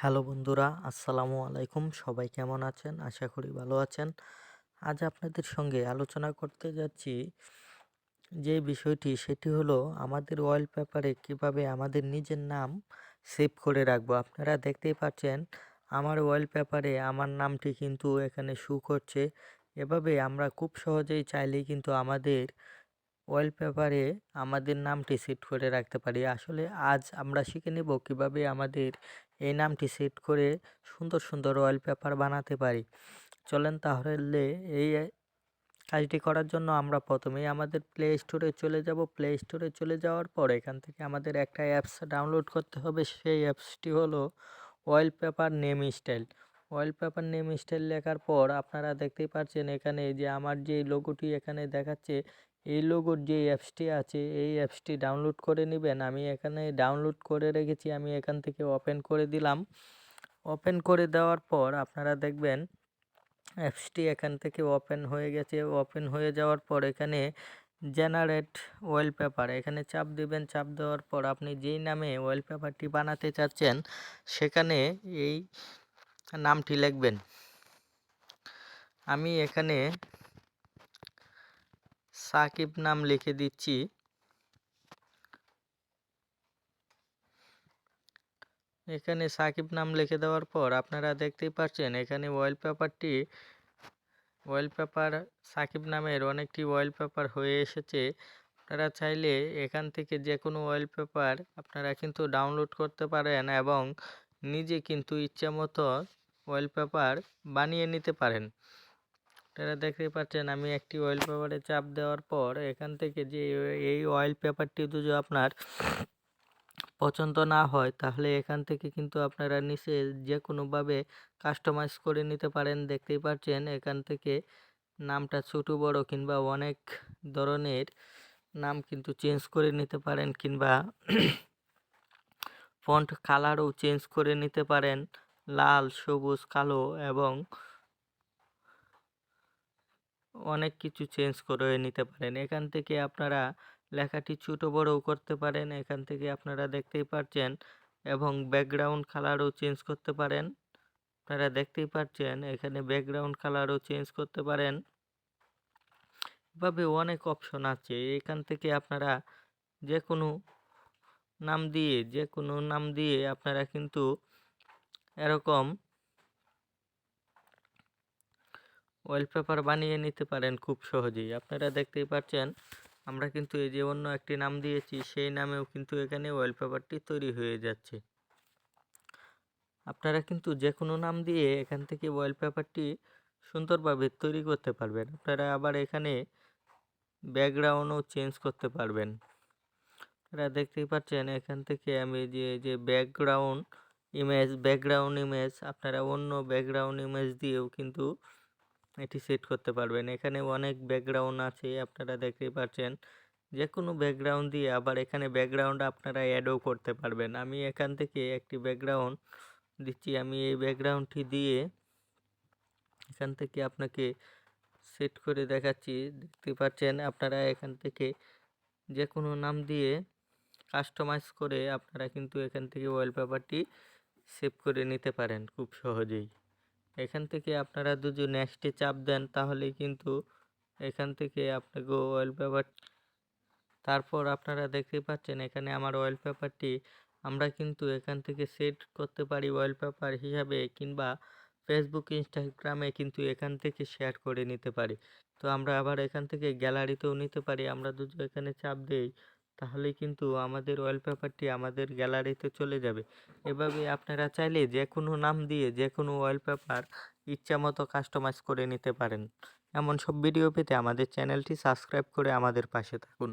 Hello বন্ধুরা, আসসালামু আলাইকুম। সবাই কেমন আছেন? আশা করি ভালো আছেন। আজ আপনাদের সঙ্গে আলোচনা করতে যাচ্ছি যে বিষয়টি, সেটি হলো আমাদের ওয়ালপেপারে কিভাবে আমাদের নিজের নাম সেভ করে রাখবো। আপনারা দেখতেই পাচ্ছেন আমার ওয়ালপেপারে আমার নামটি কিন্তু এখানে শো করছে। এভাবে আমরা খুব সহজেই চাইলেই কিন্তু আমাদের ওয়ালপেপারে আমাদের নামটি সেট করে রাখতে পারি। আসলে আজ আমরা শিখে নেব কিভাবে আমাদের এই নামটি সেট করে সুন্দর সুন্দর ওয়ালপেপার বানাতে পারি। চলেন তাহলে এই কাজটি করার জন্য আমরা প্রথমেই আমাদের প্লে স্টোরে চলে যাব। প্লে স্টোরে চলে যাওয়ার পর এখান থেকে আমাদের একটা অ্যাপস ডাউনলোড করতে হবে। সেই অ্যাপসটি হলো wallpaper name style. Wallpaper name style লেখার পর আপনারা দেখতেই পাচ্ছেন এখানে যে আমার যে লোগোটি এখানে দেখাচ্ছে, এই লোগোর যে অ্যাপসটি আছে এই অ্যাপসটি ডাউনলোড করে নেবেন। আমি এখানে ডাউনলোড করে রেখেছি, আমি এখান থেকে ওপেন করে দিলাম। ওপেন করে দেওয়ার পর আপনারা দেখবেন অ্যাপসটি এখান থেকে ওপেন হয়ে গেছে। ওপেন হয়ে যাওয়ার পর এখানে জেনারেট ওয়ালপেপার এখানে চাপ দিবেন। চাপ দেওয়ার পর আপনি যেই নামে ওয়ালপেপারটি বানাতে চাচ্ছেন সেখানে এই নামটি লিখবেন। আমি এখানে সাকিব নাম লিখে দিচ্ছি। এখানে সাকিব নাম লিখে দেওয়ার পর আপনারা দেখতেই পাচ্ছেন এখানে ওয়ালপেপার সাকিব নামের অনেকটি ওয়ালপেপার হয়ে এসেছে। আপনারা চাইলে এখান থেকে যে কোনো ওয়ালপেপার আপনারা কিন্তু ডাউনলোড করতে পারেন এবং নিজে কিন্তু ইচ্ছামতো ওয়ালপেপার বানিয়ে নিতে পারেন। আপনারা দেখতেই পাচ্ছেন আমি একটি ওয়ালপেপারে চাপ দেওয়ার পর এখান থেকে যে এই ওয়ালপেপারটি যদি আপনার পছন্দ না হয় তাহলে এখান থেকে কিন্তু আপনারা নিচে যে কোনোভাবে কাস্টমাইজ করে নিতে পারেন। দেখতেই পাচ্ছেন এখান থেকে নামটা ছোট বড় কিংবা অনেক ধরনের নাম কিন্তু চেঞ্জ করে নিতে পারেন, কিংবা ফন্ট কালারও চেঞ্জ করে নিতে পারেন, লাল, সবুজ, কালো এবং অনেক কিছু চেঞ্জ করে নিতে পারেন। এখান থেকে আপনারা লেখাটি ছোট বড়ও করতে পারেন। এখান থেকে আপনারা দেখতেই পাচ্ছেন এবং ব্যাকগ্রাউন্ড কালারও চেঞ্জ করতে পারেন। আপনারা দেখতেই পাচ্ছেন এখানে ব্যাকগ্রাউন্ড কালারও চেঞ্জ করতে পারেন। এভাবে অনেক অপশন আছে। এখান থেকে আপনারা যে কোনো নাম দিয়ে আপনারা কিন্তু এরকম ওয়ালপেপার বানিয়ে নিতে পারেন খুব সহজেই। আপনারা দেখতেই পাচ্ছেন আমরা কিন্তু এই যে অন্য একটি নাম দিয়েছি সেই নামেও কিন্তু এখানে ওয়ালপেপারটি তৈরি হয়ে যাচ্ছে। আপনারা কিন্তু যে কোনো নাম দিয়ে এখান থেকে ওয়ালপেপারটি সুন্দরভাবে তৈরি করতে পারবেন। আপনারা আবার এখানে ব্যাকগ্রাউন্ডও চেঞ্জ করতে পারবেন। আপনারা দেখতেই পাচ্ছেন এখান থেকে আমি যে ব্যাকগ্রাউন্ড ইমেজ আপনারা অন্য ব্যাকগ্রাউন্ড ইমেজ দিয়েও কিন্তু এটি সেট করতে পারবেন। এখানে অনেক ব্যাকগ্রাউন্ড আছে, আপনারা দেখতেই পাচ্ছেন যে কোনো ব্যাকগ্রাউন্ড দিয়ে আবার এখানে ব্যাকগ্রাউন্ড আপনারা অ্যাডও করতে পারবেন। আমি এখান থেকে একটি ব্যাকগ্রাউন্ড দিচ্ছি। আমি এই ব্যাকগ্রাউন্ডটি দিয়ে এখান থেকে আপনাকে সেট করে দেখাচ্ছি। দেখতে পাচ্ছেন আপনারা এখান থেকে যে কোনো নাম দিয়ে কাস্টমাইজ করে আপনারা কিন্তু এখান থেকে ওয়ালপেপারটি সেভ করে নিতে পারেন খুব সহজেই। এখান থেকে আপনারা যদি নেক্সটে চাপ দেন তাহলেই কিন্তু এখান থেকে আপনাকে ওয়ালপেপার, তারপর আপনারা দেখতে পাচ্ছেন এখানে আমার ওয়ালপেপারটি আমরা কিন্তু এখান থেকে সেট করতে পারি ওয়ালপেপার হিসাবে, কিংবা ফেসবুক, ইনস্টাগ্রামে কিন্তু এখান থেকে শেয়ার করে নিতে পারি। তো আমরা আবার এখান থেকে গ্যালারিতেও নিতে পারি। আমরা যদি এখানে চাপ দেই তাহলে কিন্তু আমাদের ওয়ালপেপারটি আমাদের গ্যালারিতে চলে যাবে। এভাবে আপনারা চাইলে যে কোনো নাম দিয়ে যে কোনো ওয়ালপেপার ইচ্ছামতো কাস্টমাইজ করে নিতে পারেন। এমন সব ভিডিও পেতে আমাদের চ্যানেলটি সাবস্ক্রাইব করে আমাদের পাশে থাকুন।